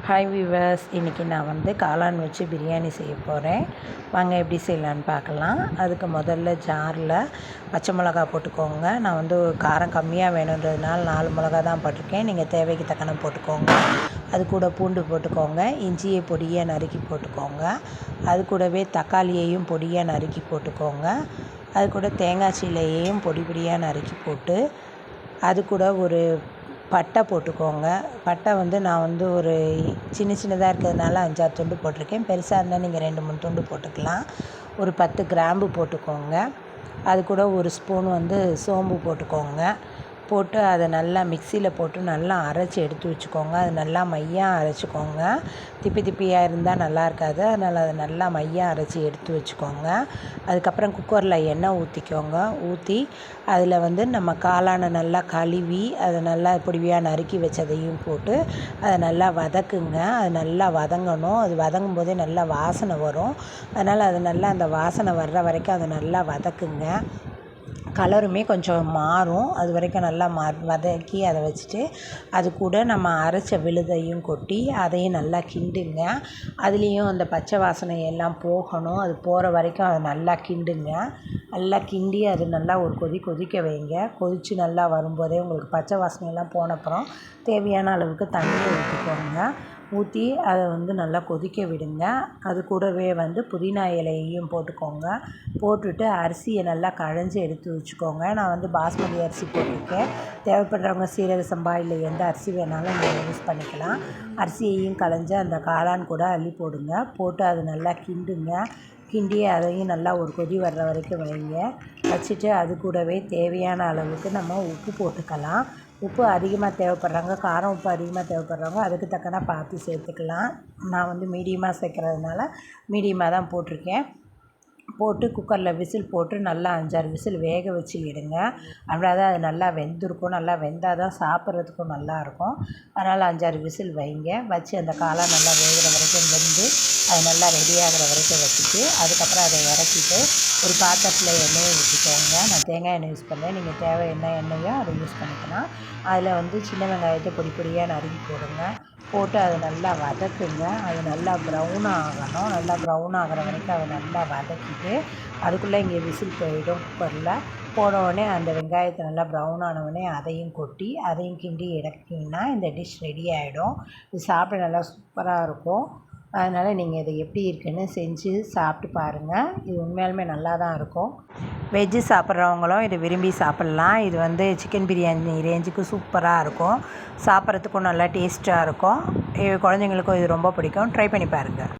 Hi viewers, இன்றைக்கி நான் வந்து காளான் வச்சு பிரியாணி செய்ய போகிறேன். வாங்க எப்படி செய்யலான்னு பார்க்கலாம். அதுக்கு முதல்ல ஜாரில் பச்சை மிளகா போட்டுக்கோங்க. நான் வந்து காரம் கம்மியாக வேணுன்றதுனால 4 மிளகா தான் போட்டிருக்கேன். நீங்கள் தேவைக்கு தக்கன போட்டுக்கோங்க. அது கூட பூண்டு போட்டுக்கோங்க. இஞ்சியை பொடியாக நறுக்கி போட்டுக்கோங்க. அது கூடவே தக்காளியையும் பொடியாக நறுக்கி போட்டுக்கோங்க. அது கூட தேங்காய் சீலையையும் பொடி பொடியாக நறுக்கி போட்டு அது கூட ஒரு பட்டை போட்டுக்கோங்க. பட்டை வந்து நான் வந்து ஒரு சின்னதாக இருக்கிறதுனால 5-6 துண்டு போட்டிருக்கேன். பெருசாக இருந்தால் நீங்கள் 2-3 துண்டு போட்டுக்கலாம். ஒரு 10 கிராம்பு போட்டுக்கோங்க. அது கூட ஒரு ஸ்பூன் வந்து சோம்பு போட்டுக்கோங்க. போட்டு அதை நல்லா மிக்சியில் போட்டு நல்லா அரைச்சி எடுத்து வச்சுக்கோங்க. அது நல்லா மையாக அரைச்சிக்கோங்க. திப்பியாக இருந்தால் நல்லா இருக்காது. அதனால் அதை நல்லா மையாக அரைச்சி எடுத்து வச்சுக்கோங்க. அதுக்கப்புறம் குக்கரில் எண்ணெய் ஊற்றிக்கோங்க. ஊற்றி அதில் வந்து நம்ம காளானை நல்லா கழுவி அதை நல்லா பொடியாக நறுக்கி வச்சதையும் போட்டு அதை நல்லா வதக்குங்க. அது நல்லா வதங்கணும். அது வதங்கும் போதே நல்லா வாசனை வரும். அதனால் அது நல்லா அந்த வாசனை வர்ற வரைக்கும் அதை நல்லா வதக்குங்க. கலருமே கொஞ்சம் மாறும். அது வரைக்கும் நல்லா வதக்கி அதை வச்சுட்டு அது கூட நம்ம அரைச்ச விழுதையும் கொட்டி அதையும் நல்லா கிண்டுங்க. அதுலேயும் அந்த பச்சை வாசனை எல்லாம் போகணும். அது போகிற வரைக்கும் அதை நல்லா கிண்டுங்க. நல்லா கிண்டி அது நல்லா ஒரு கொதிக்க வைங்க. கொதித்து நல்லா வரும்போதே உங்களுக்கு பச்சை வாசனையெல்லாம் போனப்புறம் தேவையான அளவுக்கு தண்ணியை ஊற்றிக்கோங்க. ஊற்றி அதை வந்து நல்லா கொதிக்க விடுங்க. அது கூடவே வந்து புதினா இலையையும் போட்டுக்கோங்க. போட்டுட்டு அரிசியை நல்லா களைஞ்சி எடுத்து வச்சுக்கோங்க. நான் வந்து பாஸ்மதி அரிசி போட்டிருக்கேன். தேவைப்படுறவங்க சீரக சம்பா இல்லை எந்த அரிசி வேணாலும் நீங்கள் யூஸ் பண்ணிக்கலாம். அரிசியையும் களைஞ்சி அந்த காளான் கூட அள்ளி போடுங்க. போட்டு அது நல்லா கிண்டுங்க. கிண்டி அதையும் நல்லா ஒரு கொதி வர்ற வரைக்கும் வைங்க. வச்சுட்டு அது கூடவே தேவையான அளவுக்கு நம்ம உப்பு போட்டுக்கலாம். உப்பு அதிகமாக தேவைப்படுறவங்க, காரம் உப்பு அதிகமாக தேவைப்படுறவங்க அதுக்கு தக்கன பார்த்து சேர்த்துக்கலாம். நான் வந்து மீடியமாக சேர்க்குறதுனால மீடியமாக தான் போட்டிருக்கேன். போட்டு குக்கரில் விசில் போட்டு நல்லா 5-6 விசில் வேக வச்சு எடுங்க. அப்படின்னா தான் அது நல்லா வெந்திருக்கும். நல்லா வெந்தால் தான் சாப்பிட்றதுக்கும் நல்லாயிருக்கும். அதனால் 5-6 விசில் வைங்க. வச்சு அந்த காளான் நல்லா வேகிற வரைக்கும் வெந்து அது நல்லா ரெடியாகிற வரைக்கும் வச்சுட்டு அதுக்கப்புறம் அதை இறக்கிட்டு ஒரு பாத்திரத்தில் எண்ணெயை ஊற்றிக்கோங்க. நான் தேங்காய் எண்ணெய் யூஸ் பண்ணுறேன். நீங்கள் தேவை என்ன எண்ணெயோ அதை யூஸ் பண்ணிக்கலாம். அதில் வந்து சின்ன வெங்காயத்தை பொடியாக நறுக்கி போடுங்க. போட்டு அதை நல்லா வதக்குங்க. அது நல்லா ப்ரௌன் ஆகணும். நல்லா ப்ரௌன் ஆகிற வரைக்கும் அதை நல்லா வதக்கிட்டு அதுக்குள்ளே இங்கே விசில் போயிடும். குக்கரில் போன உடனே அந்த வெங்காயத்தை நல்லா ப்ரௌன் ஆனவுடனே அதையும் கொட்டி அதையும் கிண்டி இறக்கிங்கன்னா இந்த டிஷ் ரெடி ஆகிடும். இது சாப்பிட நல்லா சூப்பராக இருக்கும். அதனால் நீங்கள் இதை எப்படி இருக்குன்னு செஞ்சு சாப்பிட்டு பாருங்கள். இது உண்மையாலுமே நல்லா தான் இருக்கும். வெஜ்ஜு சாப்பிட்றவங்களும் இதை விரும்பி சாப்பிட்லாம். இது வந்து சிக்கன் பிரியாணி ரேஞ்சுக்கு சூப்பராக இருக்கும். சாப்பிட்றதுக்கும் நல்லா டேஸ்ட்டாக இருக்கும். குழந்தைங்களுக்கும் இது ரொம்ப பிடிக்கும். ட்ரை பண்ணி பாருங்கள்.